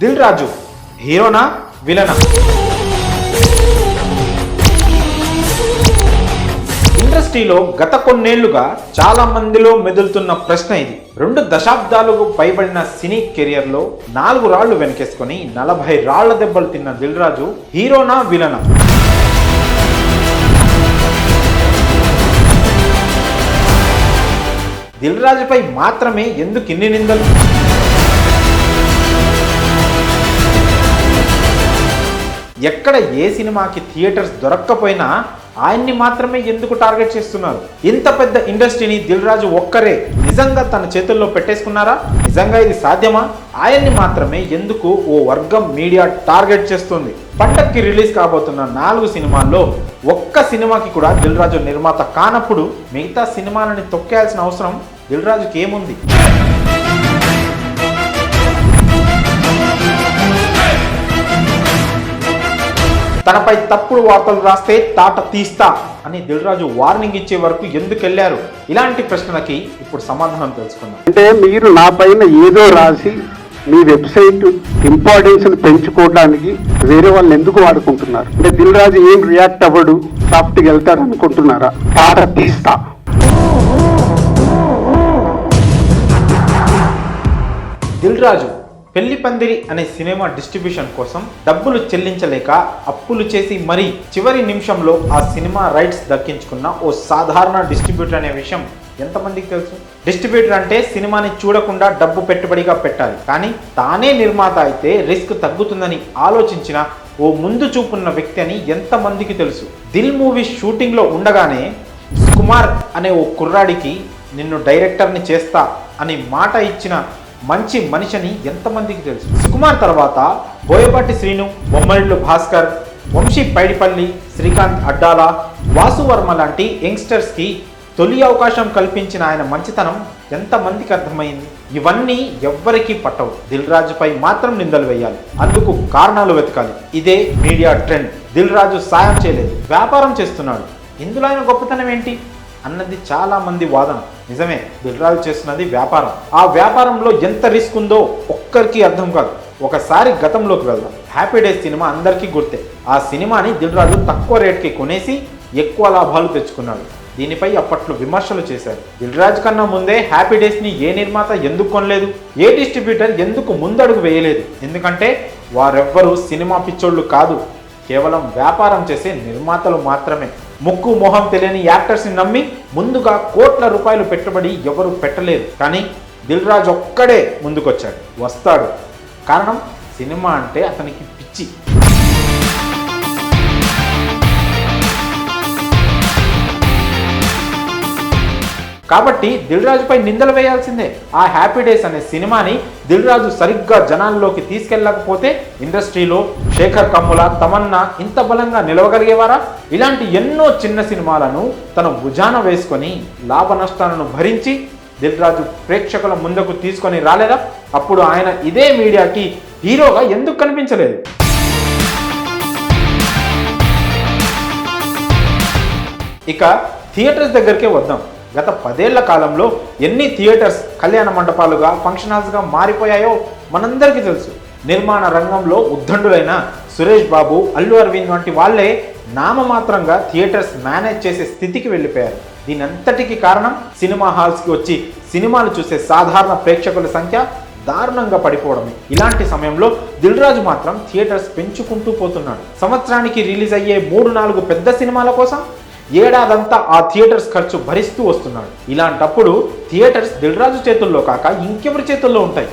దిల్ రాజు హీరోనా విలనా? ఇండస్ట్రీలో గత కొన్నేళ్లుగా చాలా మందిలో మెదులుతున్న ప్రశ్న ఇది. 2 దశాబ్దాలకు పైబడిన సినీ కెరియర్లో 4 రాళ్లు వెనకేసుకొని 40 రాళ్ల దెబ్బలు తిన్న దిల్ రాజు హీరోనా విలనా? దిల్ రాజుపై మాత్రమే ఎందుకు ఇన్ని నిందలు? ఎక్కడ ఏ సినిమాకి థియేటర్స్ దొరక్కపోయినా ఆయన్ని మాత్రమే ఎందుకు టార్గెట్ చేస్తున్నారు? ఇంత పెద్ద ఇండస్ట్రీని దిల్ రాజు ఒక్కరే నిజంగా తన చేతుల్లో పెట్టేసుకున్నారా? నిజంగా ఇది సాధ్యమా? ఆయన్ని మాత్రమే ఎందుకు ఓ వర్గం మీడియా టార్గెట్ చేస్తుంది? పండక్కి రిలీజ్ కాబోతున్న 4 సినిమాల్లో ఒక్క సినిమాకి కూడా దిల్ రాజు నిర్మాత కానప్పుడు మిగతా సినిమాలని తొక్కేయాల్సిన అవసరం దిల్ రాజుకి ఏముంది? తనపై తప్పుడు వార్తలు రాస్తే తాట తీస్తా అని దిల్ రాజు వార్నింగ్ ఇచ్చే వరకు ఎందుకు వెళ్ళారు? ఇలాంటి ప్రశ్నలకి ఇప్పుడు సమాధానం తెలుసుకుందాం. అంటే మీరు నా పైన ఏదో రాసి మీ వెబ్సైట్ ఇంపార్టెన్స్ పెంచుకోవడానికి వేరే వాళ్ళు ఎందుకు వాడుకుంటున్నారు? అంటే దిల్ రాజు ఏం రియాక్ట్ అవ్వడు, సాఫ్ట్గా వెళ్తారు అనుకుంటున్నారా? తాట తీస్తా. దిల్ రాజు పెళ్లి పందిరి అనే సినిమా డిస్ట్రిబ్యూషన్ కోసం డబ్బులు చెల్లించలేక అప్పులు చేసి మరీ చివరి నిమిషంలో ఆ సినిమా రైట్స్ దక్కించుకున్న ఓ సాధారణ డిస్ట్రిబ్యూటర్ అనే విషయం ఎంతమందికి తెలుసు? డిస్ట్రిబ్యూటర్ అంటే సినిమాని చూడకుండా డబ్బు పెట్టుబడిగా పెట్టాలి, కానీ తానే నిర్మాత అయితే రిస్క్ తగ్గుతుందని ఆలోచించిన ఓ ముందు చూపున్న వ్యక్తి అని ఎంతమందికి తెలుసు? దిల్ మూవీ షూటింగ్లో ఉండగానే సుకుమార్ అనే ఓ కుర్రాడికి నిన్ను డైరెక్టర్ని చేస్తా అని మాట ఇచ్చిన మంచి మనిషిని ఎంతమందికి తెలుసు? సుకుమార్ తర్వాత బోయపాటి శ్రీను, బొమ్మరిల్లు భాస్కర్, వంశీ పైడిపల్లి, శ్రీకాంత్ అడ్డాల, వాసు వర్మ లాంటి యంగ్స్టర్స్కి తొలి అవకాశం కల్పించిన ఆయన మంచితనం ఎంతమందికి అర్థమైంది? ఇవన్నీ ఎవ్వరికీ పట్టవు. దిల్ రాజుపై మాత్రం నిందలు వేయాలి, అందుకు కారణాలు వెతకాలి. ఇదే మీడియా ట్రెండ్. దిల్ రాజు సాయం చేయలేదు, వ్యాపారం చేస్తున్నాడు, ఇందులో ఆయన గొప్పతనం ఏంటి అన్నది చాలా మంది వాదన. నిజమే, దిల్ రాజు చేస్తున్నది వ్యాపారం. ఆ వ్యాపారంలో ఎంత రిస్క్ ఉందో ఒక్కరికి అర్థం కాదు. ఒకసారి గతంలోకి వెళ్దాం. హ్యాపీ డేస్ సినిమా అందరికీ గుర్తే. ఆ సినిమాని దిల్ రాజు తక్కువ రేట్కి కొనేసి ఎక్కువ లాభాలు తెచ్చుకున్నాడు. దీనిపై అప్పట్లో విమర్శలు చేశారు. దిల్ రాజు కన్నా ముందే హ్యాపీ డేస్ని ఏ నిర్మాత ఎందుకు కొనలేదు? ఏ డిస్ట్రిబ్యూటర్ ఎందుకు ముందడుగు వేయలేదు? ఎందుకంటే వారెవ్వరూ సినిమా పిచ్చోళ్ళు కాదు, కేవలం వ్యాపారం చేసే నిర్మాతలు మాత్రమే. ముక్కు మొహం తెలియని యాక్టర్స్ని నమ్మి ముందుగా కోట్ల రూపాయలు పెట్టుబడి ఎవరు పెట్టలేరు. కానీ దిల్ రాజు ఒక్కడే ముందుకొచ్చాడు, వస్తాడు. కారణం సినిమా అంటే అతనికి పిచ్చి. కాబట్టి దిల్ రాజుపై నిందలు వేయాల్సిందే. ఆ హ్యాపీ డేస్ అనే సినిమాని దిల్ రాజు సరిగ్గా జనాల్లోకి తీసుకెళ్ళకపోతే ఇండస్ట్రీలో శేఖర్ కమ్ముల, తమన్నా ఇంత బలంగా నిలవగలిగేవారా? ఇలాంటి ఎన్నో చిన్న సినిమాలను తన భుజాన వేసుకొని లాభ నష్టాలను భరించి దిల్ రాజు ప్రేక్షకుల ముందుకు తీసుకొని రాలేదా? అప్పుడు ఆయన ఇదే మీడియాకి హీరోగా ఎందుకు కనిపించలేదు? ఇక థియేటర్స్ దగ్గరికే వద్దాం. గత 10 ఏళ్ల కాలంలో ఎన్ని థియేటర్స్ కళ్యాణ మండపాలుగా, ఫంక్షన్ హాల్స్గా మారిపోయాయో మనందరికీ తెలుసు. నిర్మాణ రంగంలో ఉద్దండులైన సురేష్ బాబు, అల్లు అరవింద్ వంటి వాళ్ళే నామమాత్రంగా థియేటర్స్ మేనేజ్ చేసే స్థితికి వెళ్ళిపోయారు. దీనంతటికీ కారణం సినిమా హాల్స్కి వచ్చి సినిమాలు చూసే సాధారణ ప్రేక్షకుల సంఖ్య దారుణంగా పడిపోవడమే. ఇలాంటి సమయంలో దిల్ రాజు మాత్రం థియేటర్స్ పెంచుకుంటూ పోతున్నాడు. సంవత్సరానికి రిలీజ్ అయ్యే 3-4 పెద్ద సినిమాల కోసం ఏడాదంతా ఆ థియేటర్స్ ఖర్చు భరిస్తూ వస్తున్నాడు. ఇలాంటప్పుడు థియేటర్స్ దిల్ రాజు చేతుల్లో కాక ఇంకెవరి చేతుల్లో ఉంటాయి?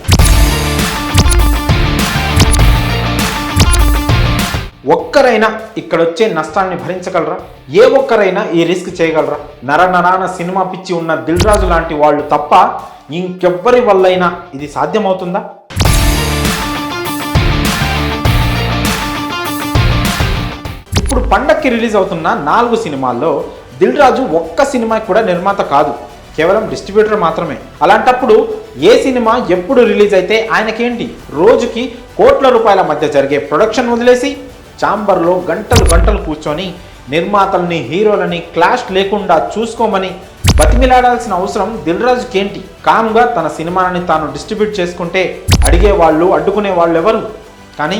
ఒక్కరైనా ఇక్కడొచ్చే నష్టాన్ని భరించగలరా? ఏ ఒక్కరైనా ఈ రిస్క్ చేయగలరా? నరనరాన సినిమా పిచ్చి ఉన్న దిల్ రాజు లాంటి వాళ్ళు తప్ప ఇంకెవ్వరి వల్లైనా ఇది సాధ్యమవుతుందా? ఇప్పుడు పండక్కి రిలీజ్ అవుతున్న 4 సినిమాల్లో దిల్ రాజు ఒక్క సినిమాకి కూడా నిర్మాత కాదు, కేవలం డిస్ట్రిబ్యూటర్ మాత్రమే. అలాంటప్పుడు ఏ సినిమా ఎప్పుడు రిలీజ్ అయితే ఆయనకేంటి? రోజుకి కోట్ల రూపాయల మధ్య జరిగే ప్రొడక్షన్ వదిలేసి ఛాంబర్లో గంటలు గంటలు కూర్చొని నిర్మాతల్ని హీరోలని క్లాష్ లేకుండా చూసుకోమని బతిమిలాడాల్సిన అవసరం దిల్ రాజుకేంటి? కామ్గా తన సినిమాని తాను డిస్ట్రిబ్యూట్ చేసుకుంటే అడిగేవాళ్ళు అడ్డుకునే వాళ్ళు ఎవరు? కానీ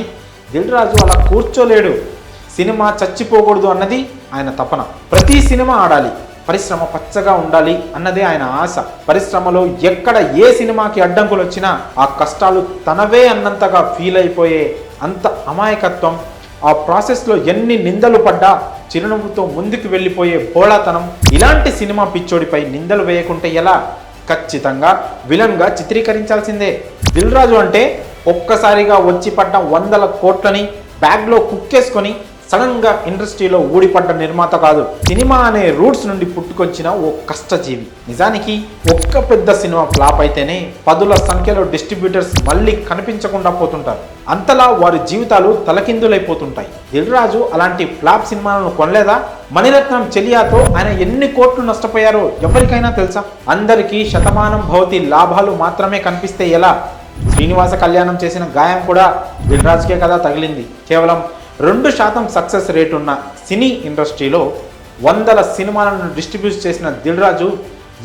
దిల్ రాజు అలా కూర్చోలేడు. సినిమా చచ్చిపోకూడదు అన్నది ఆయన తపన. ప్రతి సినిమా ఆడాలి, పరిశ్రమ పచ్చగా ఉండాలి అన్నదే ఆయన ఆశ. పరిశ్రమలో ఎక్కడ ఏ సినిమాకి అడ్డంకులు వచ్చినా ఆ కష్టాలు తనవే అన్నంతగా ఫీల్ అయిపోయే అంత అమాయకత్వం, ఆ ప్రాసెస్లో ఎన్ని నిందలు పడ్డా చిరునవ్వుతో ముందుకు వెళ్ళిపోయే బోళాతనం, ఇలాంటి సినిమా పిచ్చోడిపై నిందలు వేయకుంటే ఎలా? ఖచ్చితంగా విలన్గా చిత్రీకరించాల్సిందే. దిల్ రాజు అంటే ఒక్కసారిగా వచ్చి పడ్డ 100 కోట్లని బ్యాగ్లో కుక్కేసుకొని సడన్గా ఇండస్ట్రీలో ఊడిపడ్డ నిర్మాత కాదు. సినిమా అనే రూట్స్ నుండి పుట్టుకొచ్చిన ఓ కష్టజీవి. నిజానికి ఒక్క పెద్ద సినిమా ఫ్లాప్ అయితేనే పదుల సంఖ్యలో డిస్ట్రిబ్యూటర్స్ మళ్ళీ కనిపించకుండా పోతుంటారు. అంతలా వారి జీవితాలు తలకిందులైపోతుంటాయి. దిల్ రాజు అలాంటి ఫ్లాప్ సినిమాలను కొనలేదా? మణిరత్నం చెలియాతో ఆయన ఎన్ని కోట్లు నష్టపోయారో ఎవరికైనా తెలుసా? అందరికీ శతమానం భవతి లాభాలు మాత్రమే కనిపిస్తే ఎలా? శ్రీనివాస కళ్యాణం చేసిన గాయం కూడా దిల్ రాజుకే కదా తగిలింది. కేవలం 2% సక్సెస్ రేట్ ఉన్న సినీ ఇండస్ట్రీలో 100 సినిమాలను డిస్ట్రిబ్యూట్ చేసిన దిల్ రాజు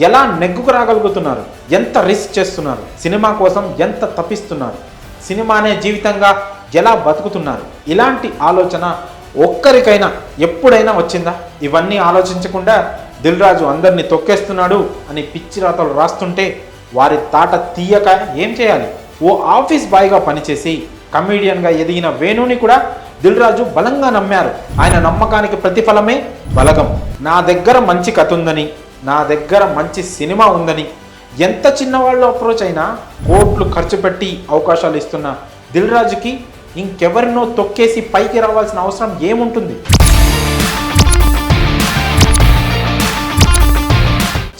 ఎలా నెగ్గుకు రాగలుగుతున్నారు? ఎంత రిస్క్ చేస్తున్నారు? సినిమా కోసం ఎంత తప్పిస్తున్నారు? సినిమానే జీవితంగా ఎలా బతుకుతున్నారు? ఇలాంటి ఆలోచన ఒక్కరికైనా ఎప్పుడైనా వచ్చిందా? ఇవన్నీ ఆలోచించకుండా దిల్ రాజు అందరినీ తొక్కేస్తున్నాడు అని పిచ్చి రాతలు రాస్తుంటే వారి తాట తీయక ఏం చేయాలి? ఓ ఆఫీస్ బాయ్గా పనిచేసి కమీడియన్గా ఎదిగిన వేణుని కూడా దిల్ రాజు బలంగా నమ్మారు. ఆయన నమ్మకానికి ప్రతిఫలమే బలగం. నా దగ్గర మంచి కథ ఉందని, నా దగ్గర మంచి సినిమా ఉందని ఎంత చిన్నవాళ్ళు అప్రోచ్ అయినా కోట్లు ఖర్చు పెట్టి అవకాశాలు ఇస్తున్న దిల్ రాజుకి ఇంకెవరినో తొక్కేసి పైకి రావాల్సిన అవసరం ఏముంటుంది?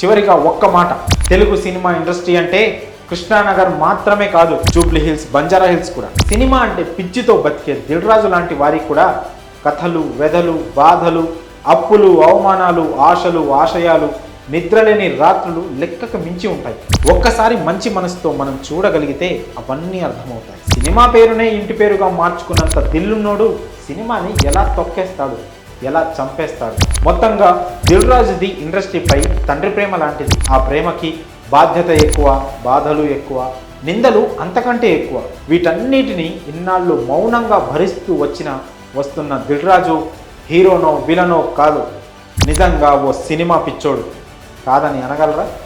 చివరిగా ఒక్క మాట, తెలుగు సినిమా ఇండస్ట్రీ అంటే కృష్ణానగర్ మాత్రమే కాదు, జూబ్లీ హిల్స్, బంజారా హిల్స్ కూడా. సినిమా అంటే పిచ్చితో బతికే దిల్ రాజు లాంటి వారికి కూడా కథలు, వెధలు, బాధలు, అప్పులు, అవమానాలు, ఆశలు, ఆశయాలు, నిద్రలేని రాత్రులు లెక్కకు మించి ఉంటాయి. ఒక్కసారి మంచి మనసుతో మనం చూడగలిగితే అవన్నీ అర్థమవుతాయి. సినిమా పేరునే ఇంటి పేరుగా మార్చుకున్నంత దిల్లున్నోడు సినిమాని ఎలా తొక్కేస్తాడు, ఎలా చంపేస్తాడు? మొత్తంగా దిల్ రాజుది ఇండస్ట్రీపై తండ్రి ప్రేమ లాంటిది. ఆ ప్రేమకి బాధ్యత ఎక్కువ, బాధలు ఎక్కువ, నిందలు అంతకంటే ఎక్కువ. వీటన్నిటిని ఇన్నాళ్ళు మౌనంగా భరిస్తూ వస్తున్న దిల్ రాజు హీరోనో విలనో కాదు, నిజంగా ఓ సినిమా పిచ్చోడు. కాదని అనగలరా?